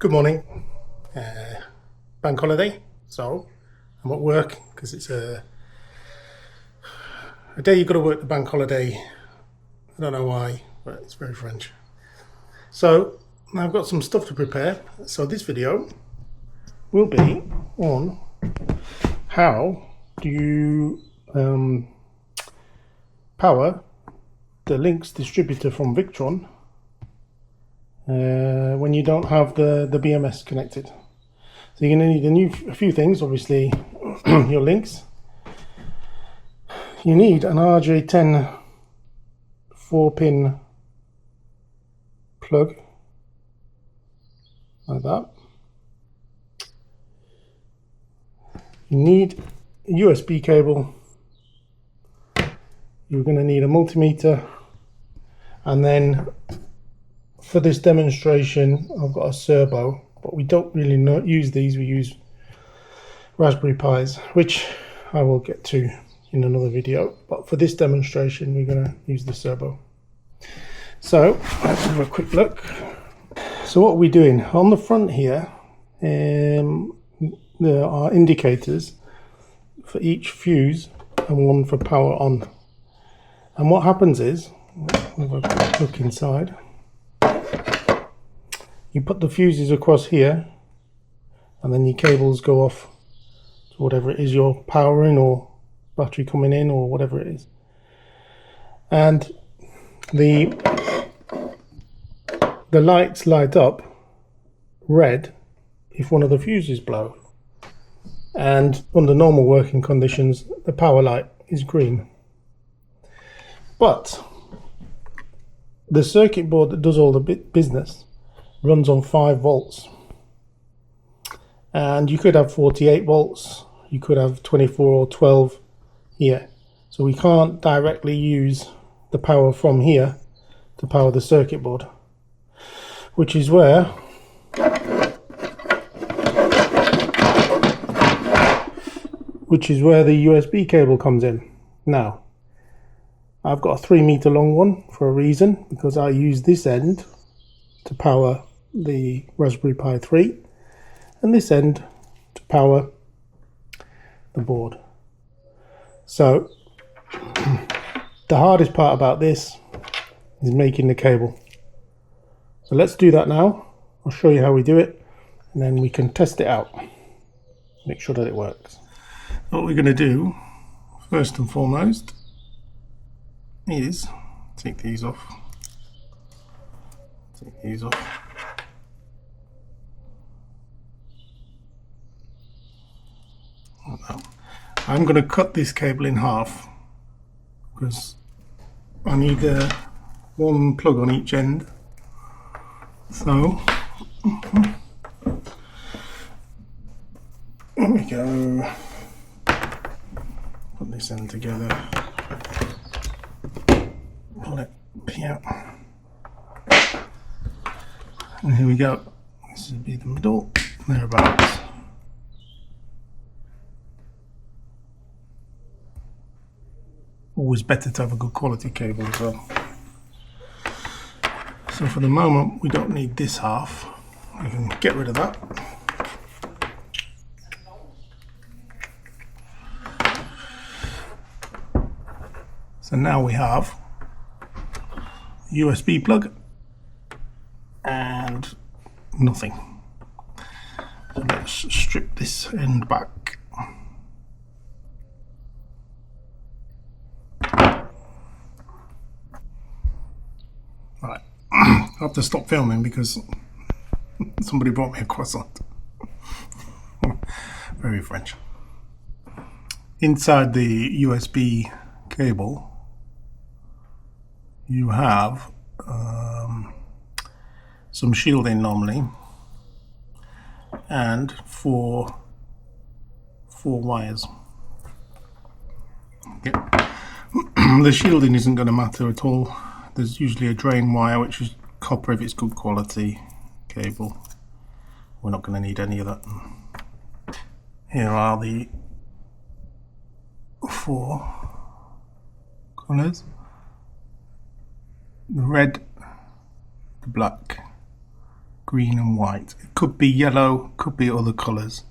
Good morning. Bank holiday, so I'm at work because it's a day you've got to work the bank holiday. I don't know why, but it's very French. So I've got some stuff to prepare. So this video will be on how do you power the Lynx distributor from Victron when you don't have the BMS connected. So you're going to need a few things, obviously your Lynx. You need an RJ10 4-pin plug, like that. You need a USB cable. You're going to need a multimeter, and then for this demonstration I've got a Cerbo, but we don't really use these. We use Raspberry Pis, which I will get to in another video, but for this demonstration we're going to use the Cerbo. So let's have a quick look. So what are we doing on the front here? There are indicators for each fuse and one for power on. And what happens is, if I quick look inside, you put the fuses across here, and then your cables go off to whatever it is you're powering, or battery coming in, or whatever it is. And the lights light up red if one of the fuses blow, and under normal working conditions the power light is green. But the circuit board that does all the business runs on 5 volts, and you could have 48 volts, you could have 24 or 12 here. So we can't directly use the power from here to power the circuit board, which is where the USB cable comes in. Now I've got a 3-meter long one for a reason, because I use this end to power the Raspberry Pi 3 and this end to power the board. So the hardest part about this is making the cable. So let's do that now. I'll show you how we do it, and then we can test it out, make sure that it works. What we're going to do first and foremost is take these off. I'm going to cut this cable in half because I need one plug on each end. So there we go. Put this end together. Pull it out. And here we go. This would be the middle, thereabouts. Always better to have a good quality cable as well. So for the moment we don't need this half. We can get rid of that. So now we have a USB plug and nothing. So let's strip this end back. Right, I have to stop filming because somebody brought me a croissant. Very French. Inside the USB cable you have some shielding normally, and four wires. Okay. The shielding isn't going to matter at all. There's usually a drain wire, which is copper if it's good quality cable. We're not going to need any of that. Here are the 4 colours: the red, the black green and white. It could be yellow, could be other colours.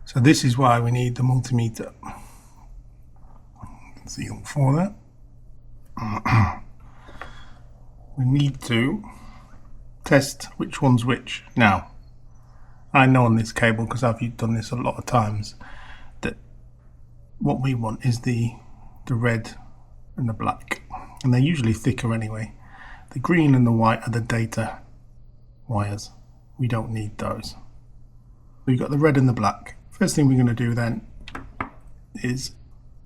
So this is why we need the multimeter. You can see all four there. We need to test which one's which. Now, I know on this cable, because I've done this a lot of times, that what we want is the red and the black, and they're usually thicker anyway. The green and the white are the data wires. We don't need those. We've got the red and the black. First thing we're going to do then is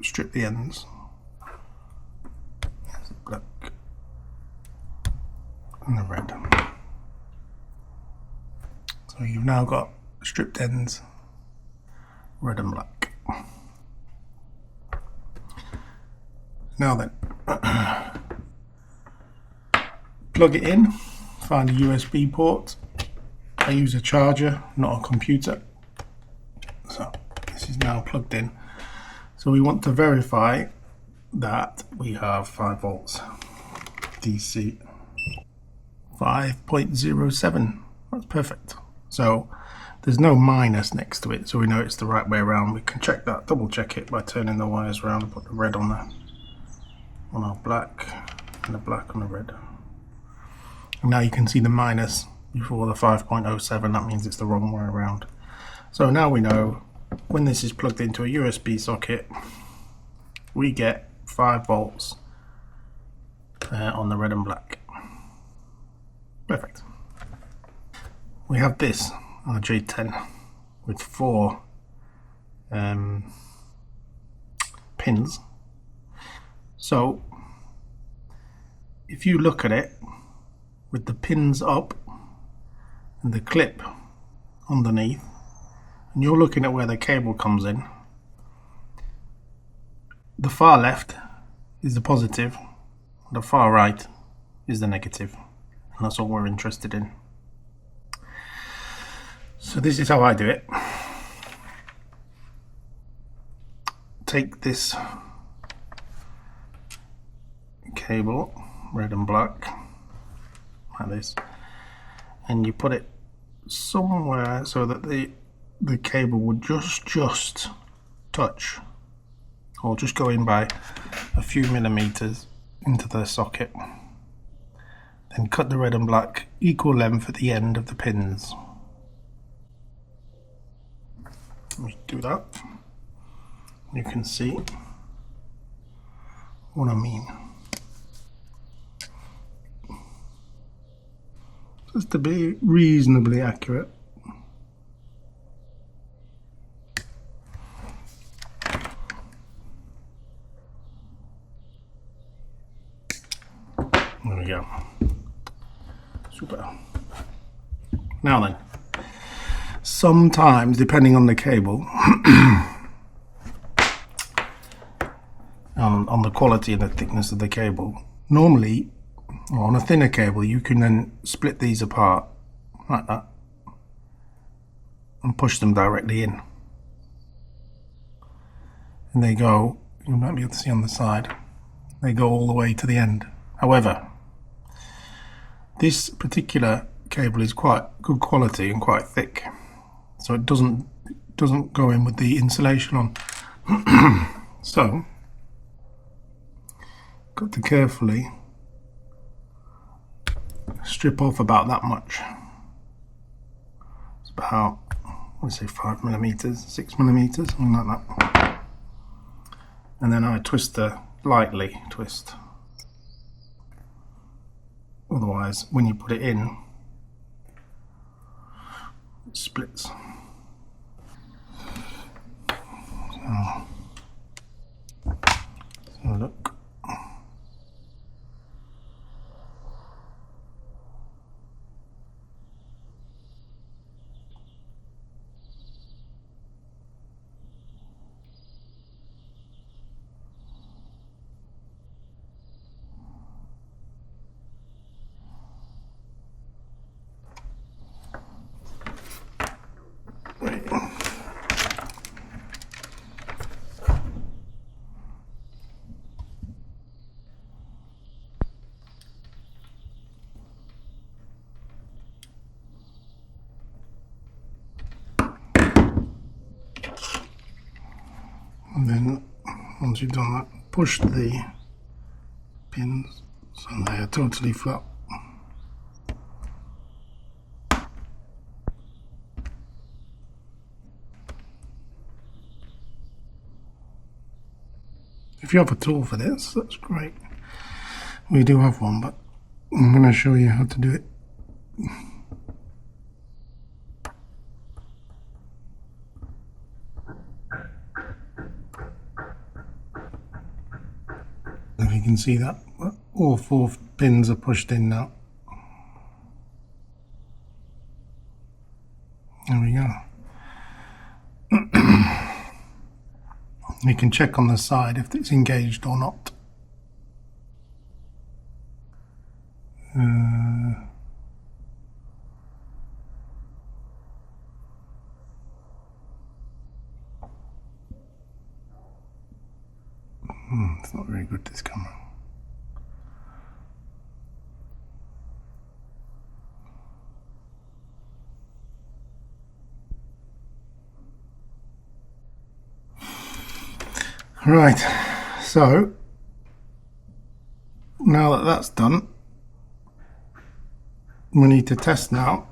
strip the ends. There's the black and the red. So you've now got stripped ends, red and black. Now then, plug it in, find a USB port. I use a charger, not a computer. So this is now plugged in. So we want to verify that we have 5 volts DC. 5.07, that's perfect. So there's no minus next to it, so we know it's the right way around. We can check that, double check it by turning the wires around and put the red on our black and the black on the red. And now you can see the minus before the 5.07, that means it's the wrong way around. So now we know when this is plugged into a USB socket, we get 5 volts on the red and black. Perfect. We have this RJ10 with 4 pins. So if you look at it with the pins up and the clip underneath, and you're looking at where the cable comes in, the far left is the positive, the far right is the negative, and that's all we're interested in. So this is how I do it. Take this cable, red and black, like this, and you put it somewhere so that the cable would just touch, or just go in by a few millimeters into the socket. Then cut the red and black equal length at the end of the pins. Let me do that. You can see what I mean. Just to be reasonably accurate. There we go. Super. Now then, sometimes, depending on the cable, on the quality and the thickness of the cable, normally, or on a thinner cable, you can then split these apart like that and push them directly in. And they go, you might be able to see on the side, they go all the way to the end. However, this particular cable is quite good quality and quite thick, so it doesn't go in with the insulation on. So got to carefully strip off about that much. It's about, let's say 5 millimeters, 6 millimeters, something like that. And then I lightly twist. Otherwise, when you put it in, it splits. So look. once you've done that, push the pins so they are totally flat. If you have a tool for this, that's great. We do have one, but I'm going to show you how to do it. If you can see that, all 4 pins are pushed in now. There we go. You can check on the side if it's engaged or not. It's not very good, this camera. Right, so now that that's done, we need to test now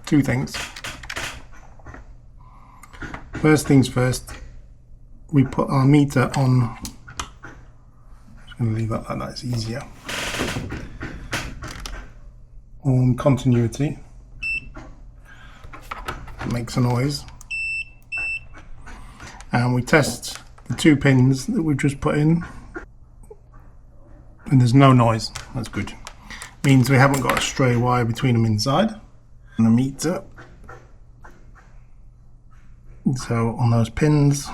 2 things. First things first, we put our meter on. I'm just going to leave that like that, it's easier. On continuity, it makes a noise. And we test the 2 pins that we've just put in, and there's no noise. That's good. Means we haven't got a stray wire between them inside. And the meter. So on those pins,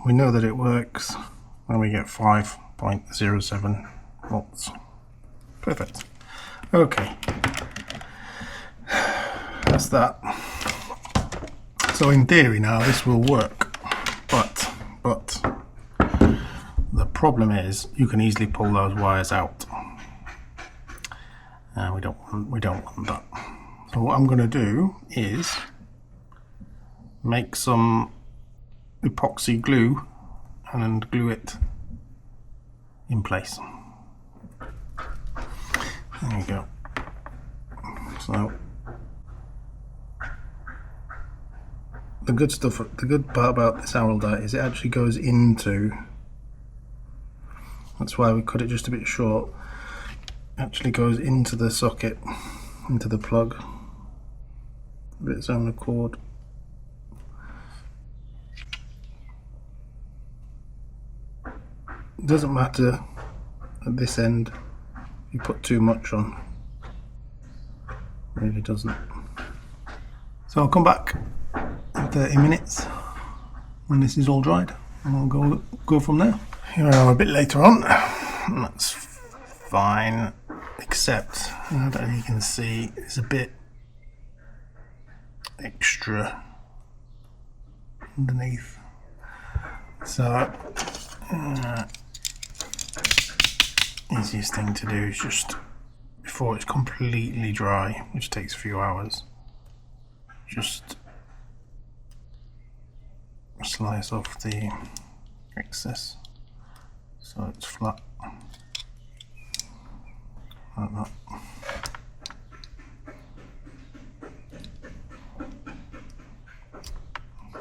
we know that it works, and we get 5.07 volts. Perfect. Okay. That's that. So in theory now this will work. But the problem is you can easily pull those wires out. We don't want that. So what I'm going to do is make some epoxy glue and glue it in place. There we go. So the good part about this Araldite die is it actually goes into, that's why we cut it just a bit short, actually goes into the socket, into the plug of its own accord. It doesn't matter at this end if you put too much on, it really doesn't. So I'll come back in 30 minutes when this is all dried, and we'll go from there. Here I am a bit later on, and that's fine, except I don't know if you can see there's a bit extra underneath. So easiest thing to do is just, before it's completely dry, which takes a few hours, just slice off the excess so it's flat like that.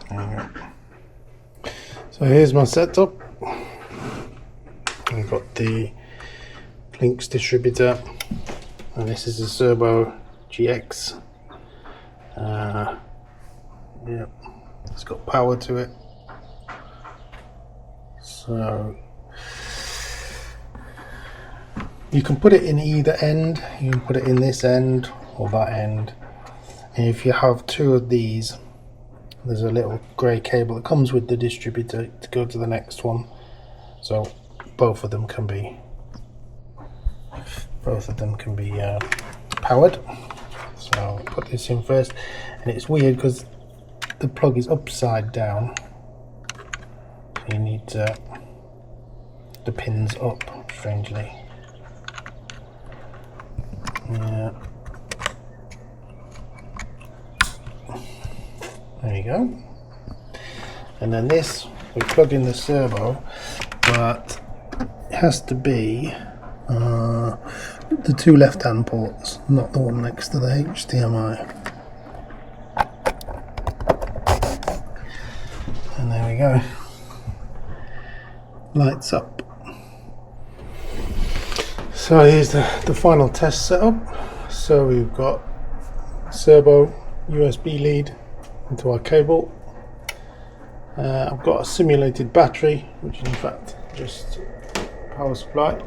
There you go. So here's my setup. I've got the Lynx Distributor, and this is a Cerbo GX. Yep. It's got power to it, so you can put it in either end. You can put it in this end or that end, and if you have 2 of these, there's a little grey cable that comes with the distributor to go to the next one, so both of them can be powered. So I'll put this in first, and it's weird because the plug is upside down, so you need the pins up, strangely. Yeah. There you go. And then this we plug in the servo, but it has to be the two left-hand ports, not the one next to the HDMI. And there we go. Lights up. So here's the final test setup. So we've got Cerbo USB lead into our cable. I've got a simulated battery, which is in fact just power supply.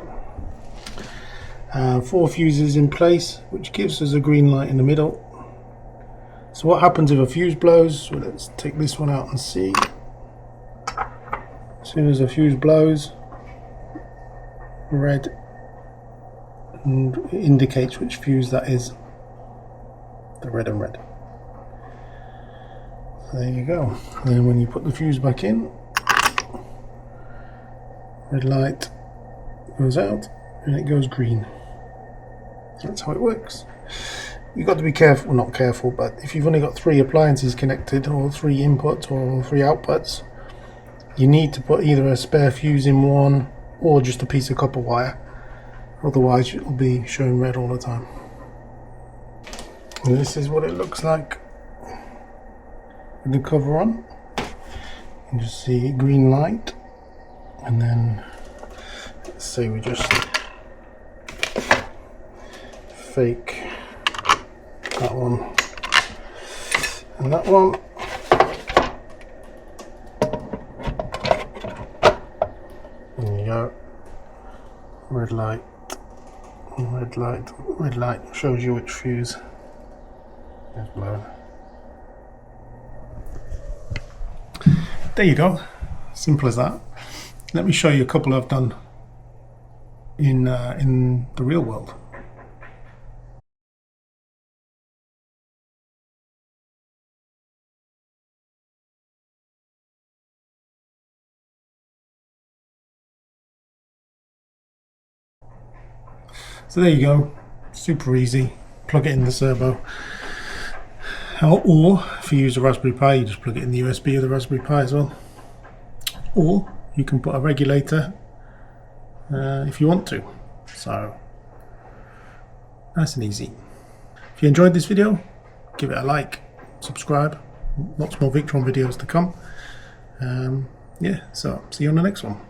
4 fuses in place, which gives us a green light in the middle. So what happens if a fuse blows? Well, let's take this one out and see. As soon as a fuse blows, red, and it indicates which fuse that is, the red and red. So there you go. And then when you put the fuse back in, red light goes out and it goes green. That's how it works. You've got to be careful, well, not careful, but if you've only got 3 appliances connected, or 3 inputs, or 3 outputs, you need to put either a spare fuse in one or just a piece of copper wire. Otherwise it'll be showing red all the time. And this is what it looks like with the cover on. You can just see green light, and then let's say we just fake that one and that one. There you go. Red light, red light, red light shows you which fuse is blown. There you go. Simple as that. Let me show you a couple I've done in the real world. So there you go, super easy. Plug it in the Cerbo, or if you use a Raspberry Pi, you just plug it in the USB of the Raspberry Pi as well. Or you can put a regulator if you want to. So nice and easy. If you enjoyed this video, give it a like, subscribe. Lots more Victron videos to come. Yeah, so see you on the next one.